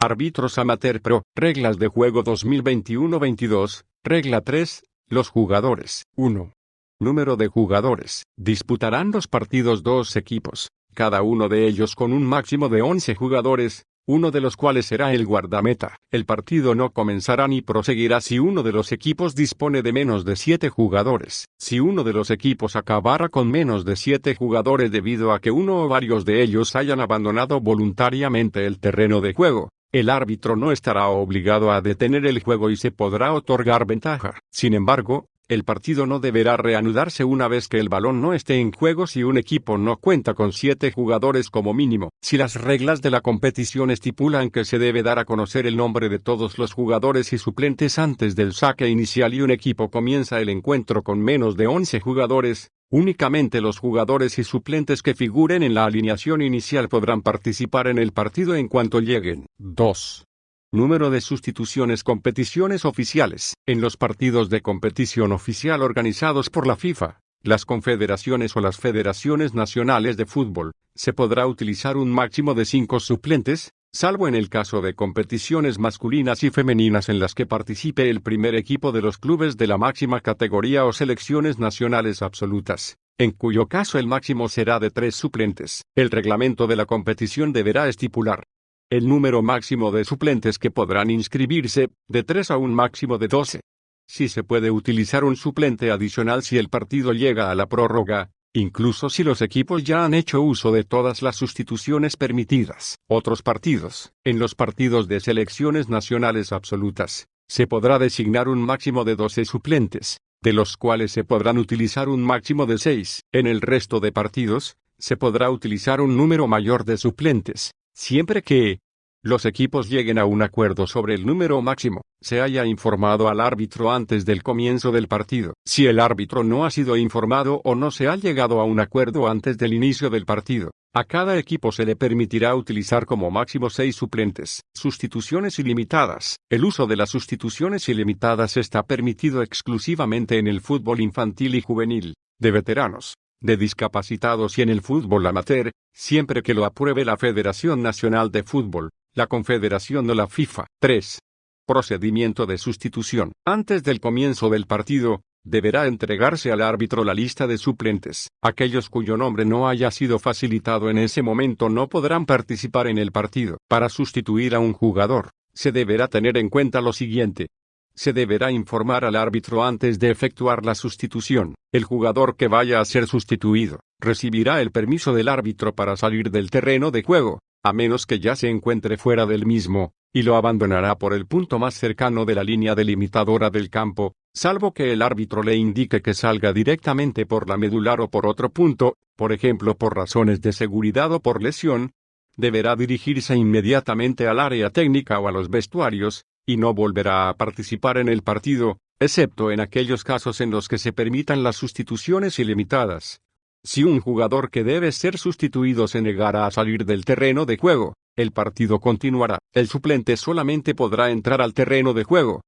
Árbitros Amateur Pro. Reglas de juego 2021-22. Regla 3. Los jugadores. 1. Número de jugadores. Disputarán los partidos 2 equipos, cada uno de ellos con un máximo de 11 jugadores, uno de los cuales será el guardameta. El partido no comenzará ni proseguirá si uno de los equipos dispone de menos de 7 jugadores. Si uno de los equipos acabara con menos de 7 jugadores debido a que uno o varios de ellos hayan abandonado voluntariamente el terreno de juego, el árbitro no estará obligado a detener el juego y se podrá otorgar ventaja. Sin embargo, el partido no deberá reanudarse una vez que el balón no esté en juego si un equipo no cuenta con 7 jugadores como mínimo. Si las reglas de la competición estipulan que se debe dar a conocer el nombre de todos los jugadores y suplentes antes del saque inicial y un equipo comienza el encuentro con menos de 11 jugadores, únicamente los jugadores y suplentes que figuren en la alineación inicial podrán participar en el partido en cuanto lleguen. 2. Número de sustituciones. Competiciones oficiales. En los partidos de competición oficial organizados por la FIFA, las confederaciones o las federaciones nacionales de fútbol, se podrá utilizar un máximo de 5 suplentes, salvo en el caso de competiciones masculinas y femeninas en las que participe el primer equipo de los clubes de la máxima categoría o selecciones nacionales absolutas, en cuyo caso el máximo será de 3 suplentes. El reglamento de la competición deberá estipular el número máximo de suplentes que podrán inscribirse, de 3 a un máximo de 12. Si se puede utilizar un suplente adicional si el partido llega a la prórroga, incluso si los equipos ya han hecho uso de todas las sustituciones permitidas. Otros partidos. En los partidos de selecciones nacionales absolutas, se podrá designar un máximo de 12 suplentes, de los cuales se podrán utilizar un máximo de 6. En el resto de partidos, se podrá utilizar un número mayor de suplentes, siempre que los equipos lleguen a un acuerdo sobre el número máximo, se haya informado al árbitro antes del comienzo del partido. Si el árbitro no ha sido informado o no se ha llegado a un acuerdo antes del inicio del partido, a cada equipo se le permitirá utilizar como máximo 6 suplentes. Sustituciones ilimitadas. El uso de las sustituciones ilimitadas está permitido exclusivamente en el fútbol infantil y juvenil, de veteranos, de discapacitados y en el fútbol amateur, siempre que lo apruebe la Federación Nacional de Fútbol, la Confederación o la FIFA. 3. Procedimiento de sustitución. Antes del comienzo del partido, deberá entregarse al árbitro la lista de suplentes. Aquellos cuyo nombre no haya sido facilitado en ese momento no podrán participar en el partido. Para sustituir a un jugador, se deberá tener en cuenta lo siguiente. Se deberá informar al árbitro antes de efectuar la sustitución. El jugador que vaya a ser sustituido, recibirá el permiso del árbitro para salir del terreno de juego, a menos que ya se encuentre fuera del mismo, y lo abandonará por el punto más cercano de la línea delimitadora del campo, salvo que el árbitro le indique que salga directamente por la medular o por otro punto, por ejemplo por razones de seguridad o por lesión. Deberá dirigirse inmediatamente al área técnica o a los vestuarios, y no volverá a participar en el partido, excepto en aquellos casos en los que se permitan las sustituciones ilimitadas. Si un jugador que debe ser sustituido se negara a salir del terreno de juego, el partido continuará. El suplente solamente podrá entrar al terreno de juego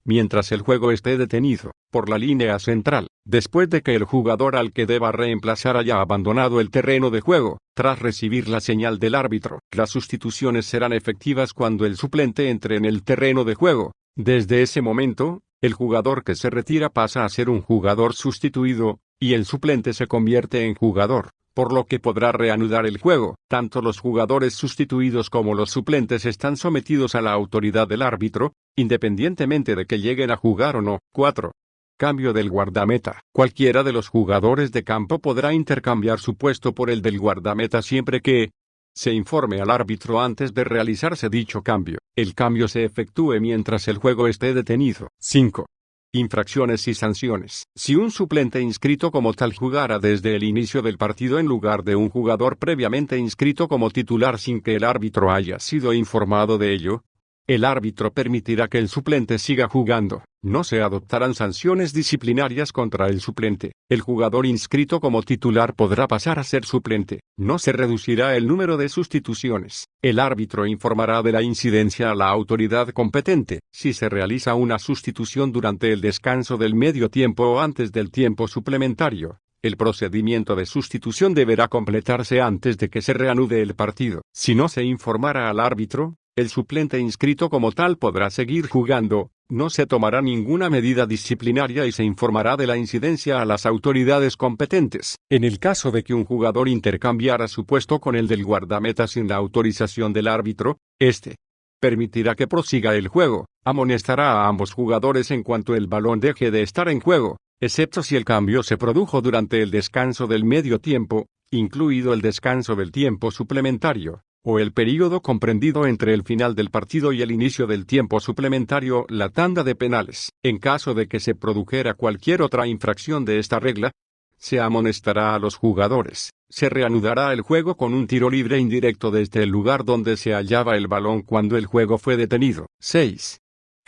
mientras el juego esté detenido por la línea central, después de que el jugador al que deba reemplazar haya abandonado el terreno de juego, tras recibir la señal del árbitro. Las sustituciones serán efectivas cuando el suplente entre en el terreno de juego. Desde ese momento, el jugador que se retira pasa a ser un jugador sustituido, y el suplente se convierte en jugador, por lo que podrá reanudar el juego. Tanto los jugadores sustituidos como los suplentes están sometidos a la autoridad del árbitro, independientemente de que lleguen a jugar o no. 4. Cambio del guardameta. Cualquiera de los jugadores de campo podrá intercambiar su puesto por el del guardameta siempre que se informe al árbitro antes de realizarse dicho cambio. El cambio se efectúe mientras el juego esté detenido. 5. Infracciones y sanciones. Si un suplente inscrito como tal jugara desde el inicio del partido en lugar de un jugador previamente inscrito como titular sin que el árbitro haya sido informado de ello, el árbitro permitirá que el suplente siga jugando. No se adoptarán sanciones disciplinarias contra el suplente. El jugador inscrito como titular podrá pasar a ser suplente. No se reducirá el número de sustituciones. El árbitro informará de la incidencia a la autoridad competente. Si se realiza una sustitución durante el descanso del medio tiempo o antes del tiempo suplementario, el procedimiento de sustitución deberá completarse antes de que se reanude el partido. Si no se informara al árbitro, El suplente inscrito como tal podrá seguir jugando, no se tomará ninguna medida disciplinaria y se informará de la incidencia a las autoridades competentes. En el caso de que un jugador intercambiara su puesto con el del guardameta sin la autorización del árbitro, este permitirá que prosiga el juego, amonestará a ambos jugadores en cuanto el balón deje de estar en juego, excepto si el cambio se produjo durante el descanso del medio tiempo, incluido el descanso del tiempo suplementario, o el período comprendido entre el final del partido y el inicio del tiempo suplementario, la tanda de penales. En caso de que se produjera cualquier otra infracción de esta regla, se amonestará a los jugadores. Se reanudará el juego con un tiro libre indirecto desde el lugar donde se hallaba el balón cuando el juego fue detenido. 6.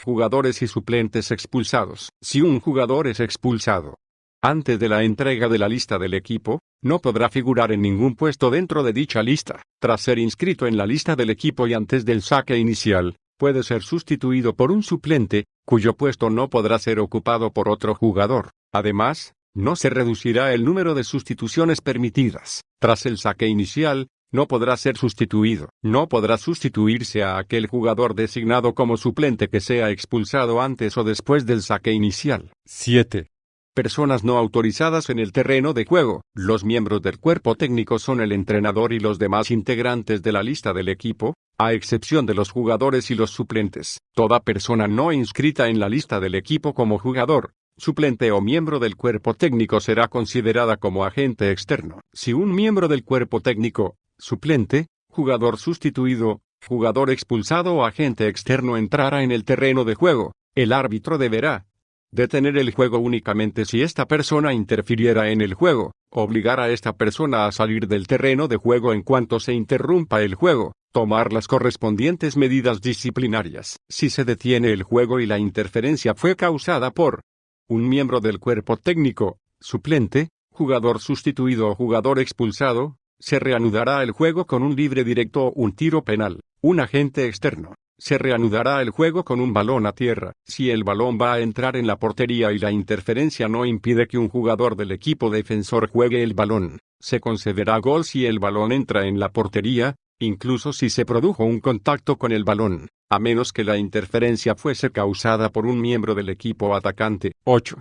Jugadores y suplentes expulsados. Si un jugador es expulsado antes de la entrega de la lista del equipo, no podrá figurar en ningún puesto dentro de dicha lista. Tras ser inscrito en la lista del equipo y antes del saque inicial, puede ser sustituido por un suplente, cuyo puesto no podrá ser ocupado por otro jugador. Además, no se reducirá el número de sustituciones permitidas. Tras el saque inicial, no podrá ser sustituido. No podrá sustituirse a aquel jugador designado como suplente que sea expulsado antes o después del saque inicial. 7. Personas no autorizadas en el terreno de juego. Los miembros del cuerpo técnico son el entrenador y los demás integrantes de la lista del equipo, a excepción de los jugadores y los suplentes. Toda persona no inscrita en la lista del equipo como jugador, suplente o miembro del cuerpo técnico será considerada como agente externo. Si un miembro del cuerpo técnico, suplente, jugador sustituido, jugador expulsado o agente externo entrara en el terreno de juego, el árbitro deberá detener el juego únicamente si esta persona interfiriera en el juego, obligar a esta persona a salir del terreno de juego en cuanto se interrumpa el juego, tomar las correspondientes medidas disciplinarias. Si se detiene el juego y la interferencia fue causada por un miembro del cuerpo técnico, suplente, jugador sustituido o jugador expulsado, se reanudará el juego con un libre directo o un tiro penal. Un agente externo. Se reanudará el juego con un balón a tierra. Si el balón va a entrar en la portería y la interferencia no impide que un jugador del equipo defensor juegue el balón, se concederá gol si el balón entra en la portería, incluso si se produjo un contacto con el balón, a menos que la interferencia fuese causada por un miembro del equipo atacante. 8.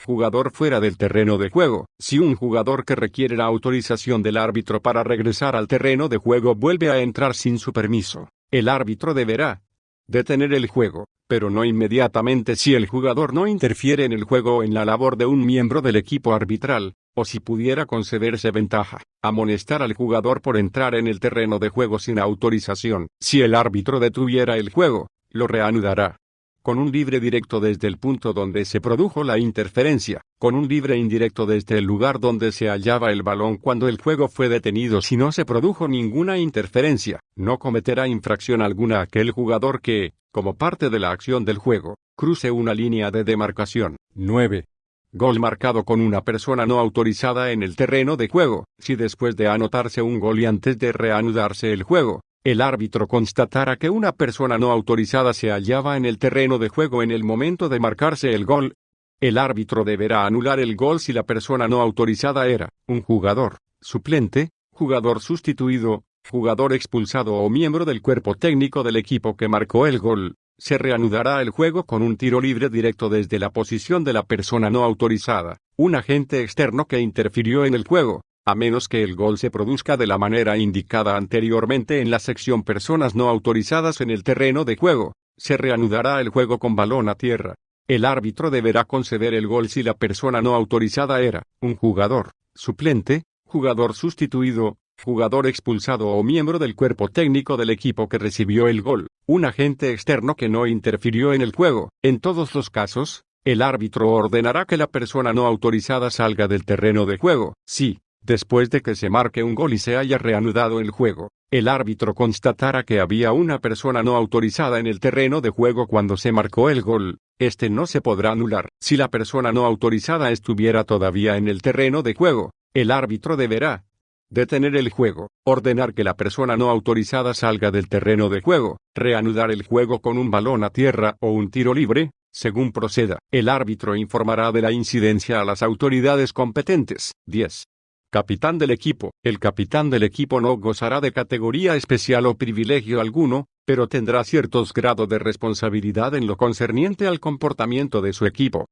Jugador fuera del terreno de juego. Si un jugador que requiere la autorización del árbitro para regresar al terreno de juego vuelve a entrar sin su permiso, el árbitro deberá detener el juego, pero no inmediatamente si el jugador no interfiere en el juego o en la labor de un miembro del equipo arbitral, o si pudiera concederse ventaja. Amonestar al jugador por entrar en el terreno de juego sin autorización. Si el árbitro detuviera el juego, lo reanudará con un libre directo desde el punto donde se produjo la interferencia, con un libre indirecto desde el lugar donde se hallaba el balón cuando el juego fue detenido. Si no se produjo ninguna interferencia, no cometerá infracción alguna aquel jugador que, como parte de la acción del juego, cruce una línea de demarcación. 9. Gol marcado con una persona no autorizada en el terreno de juego. Si después de anotarse un gol y antes de reanudarse el juego, el árbitro constatara que una persona no autorizada se hallaba en el terreno de juego en el momento de marcarse el gol, el árbitro deberá anular el gol si la persona no autorizada era un jugador suplente, jugador sustituido, jugador expulsado o miembro del cuerpo técnico del equipo que marcó el gol. Se reanudará el juego con un tiro libre directo desde la posición de la persona no autorizada, un agente externo que interfirió en el juego, a menos que el gol se produzca de la manera indicada anteriormente en la sección personas no autorizadas en el terreno de juego. Se reanudará el juego con balón a tierra. El árbitro deberá conceder el gol si la persona no autorizada era un jugador suplente, jugador sustituido, jugador expulsado o miembro del cuerpo técnico del equipo que recibió el gol, un agente externo que no interfirió en el juego. En todos los casos, el árbitro ordenará que la persona no autorizada salga del terreno de juego. Si, después de que se marque un gol y se haya reanudado el juego, el árbitro constatara que había una persona no autorizada en el terreno de juego cuando se marcó el gol, este no se podrá anular. Si la persona no autorizada estuviera todavía en el terreno de juego, el árbitro deberá detener el juego, ordenar que la persona no autorizada salga del terreno de juego, reanudar el juego con un balón a tierra o un tiro libre, según proceda. El árbitro informará de la incidencia a las autoridades competentes. 10. Capitán del equipo. El capitán del equipo no gozará de categoría especial o privilegio alguno, pero tendrá ciertos grados de responsabilidad en lo concerniente al comportamiento de su equipo.